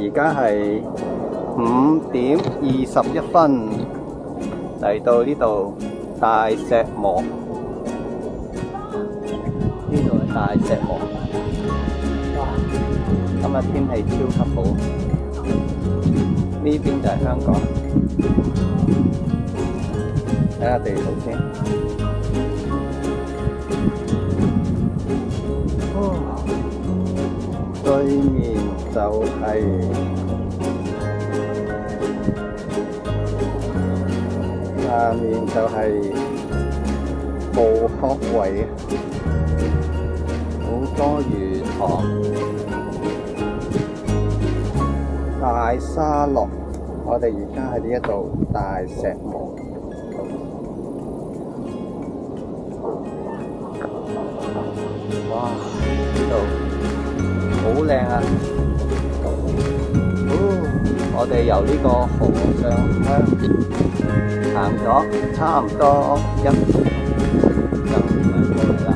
而家係5:21，嚟到呢度大石磨，呢度係大石磨。哇！今日天氣超級好，呢邊就係香港。睇下地圖先。對面就係下面就係捕鶴圍，好多魚塘，大沙落。我哋而家喺呢一度大石磨。哇！呢度好靚啊！我哋由呢個河上鄉行咗差唔多1就過嚟啦。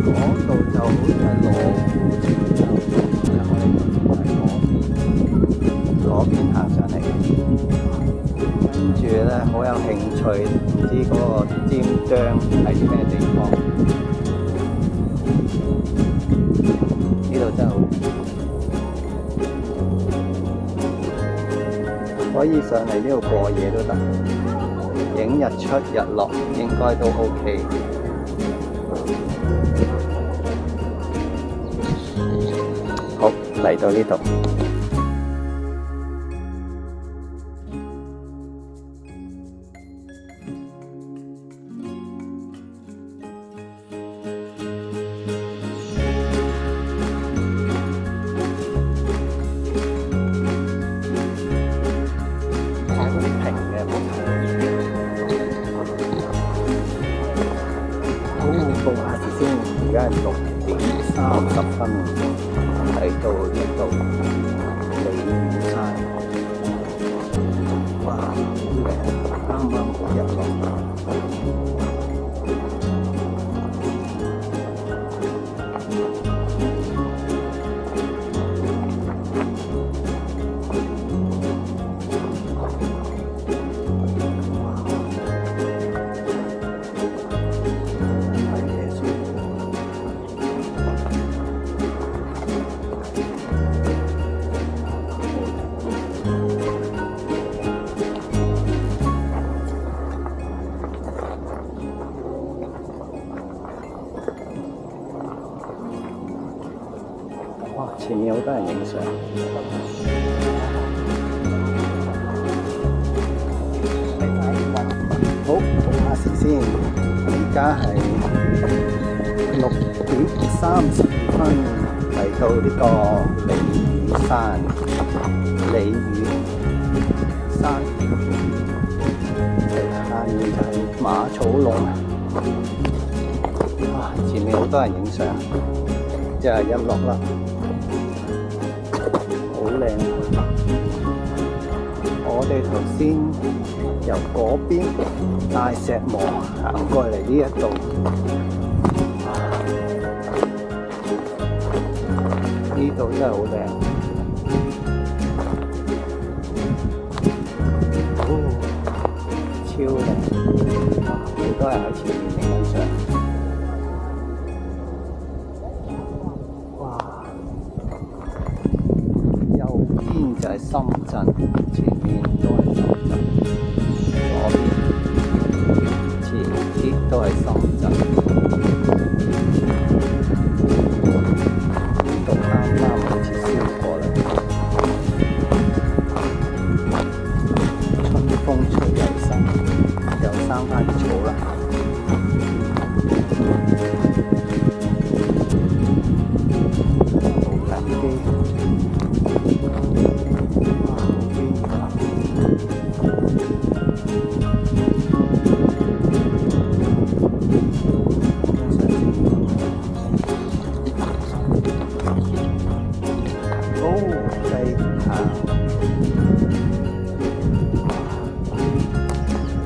嗰度就好似係羅湖村就，我哋嗰邊行上嚟。跟住咧，好有興趣，唔知嗰個尖章係啲咩地方？呢度真係好靚，可以上嚟呢度過夜都得，影日出日落應該都 OK。好，嚟到呢度。報下時先，而家係6:30，嚟到呢度鯉魚山。哇，好靚，啱啱好日落。哇！前面好多人影相。好，報下時先。而家係6:32，嚟到呢個鯉魚山。鯉魚山下面就係馬草龍。哇！前面好多人影相，即係日落啦。好靚！我哋頭先由嗰邊大石磨行過嚟呢一度，呢度真係好靚，超靚！好多人喺前面影緊相。就係深圳，前面都係深圳，左邊前啲都係深圳。呢度啱啱好似燒過啦，春風吹又生返啲草啦。無人機。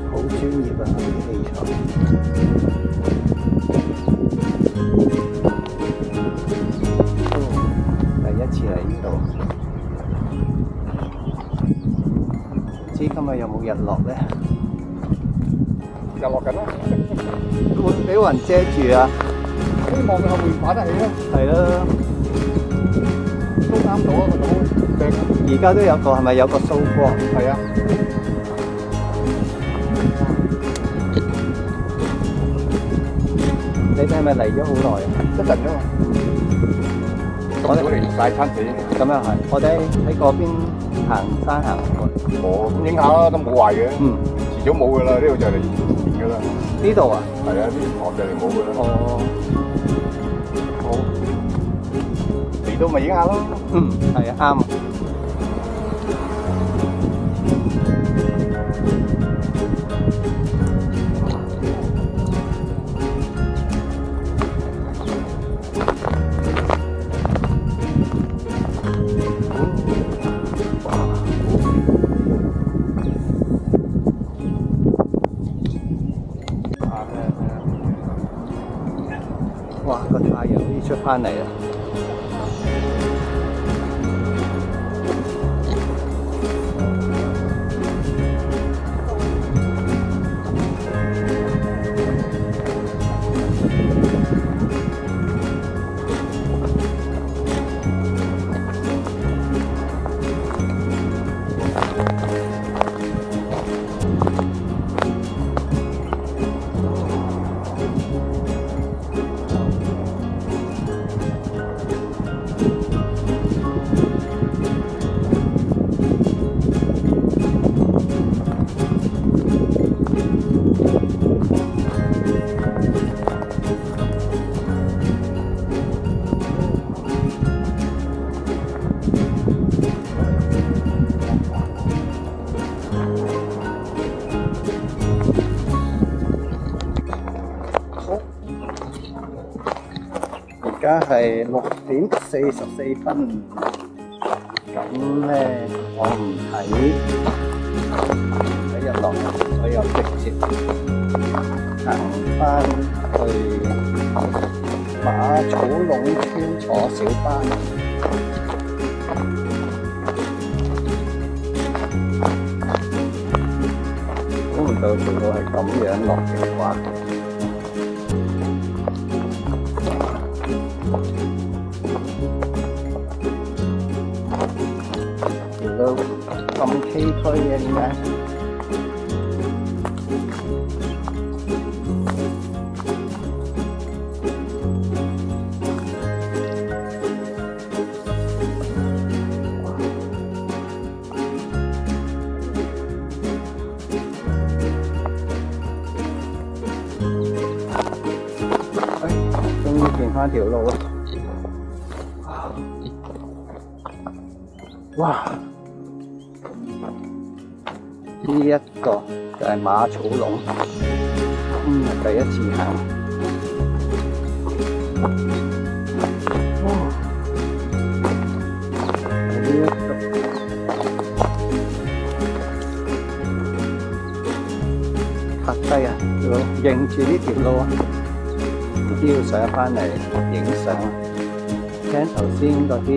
好專業啊！啲器材。下有冇日落咧？日落緊啦，會唔會俾雲遮住啊？希望佢後面反得起啦。係咯，都啱到啊個島正啊。而家都有個係咪有個蘇光？係啊。你哋係咪嚟咗好耐啊？一陣啫嘛。咁早嚟晒餐死。咁又係，我哋喺嗰邊行山行過。哦，咁影下啦，都冇壞嘅。嗯，遲早冇噶啦，呢度就嚟完噶啦。呢度啊？係啊，呢行就嚟冇噶啦。哦，好，嚟到咪影下咯。嗯，係啊，啱啊。哇！個太陽已經出翻嚟啦。而家係6:44，咁咧我唔睇日落，所以我直接行翻去馬草壟村坐小巴。估唔到做到係咁樣落嘅話。都咁崎嶇嘅點解？終於見翻條路啦！哇！呢一個就係馬草壟，第一次行。呢一度拍低啊，要認住呢條路啊，唔知要上返嚟影相。聽頭先嗰啲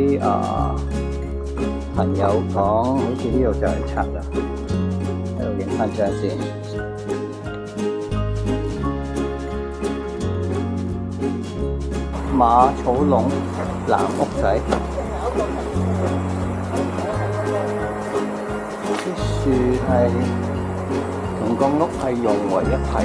朋友講，好似呢度就係拆啦。喺度影翻張先。馬草壟藍屋仔，啲樹係同個屋係融為一體。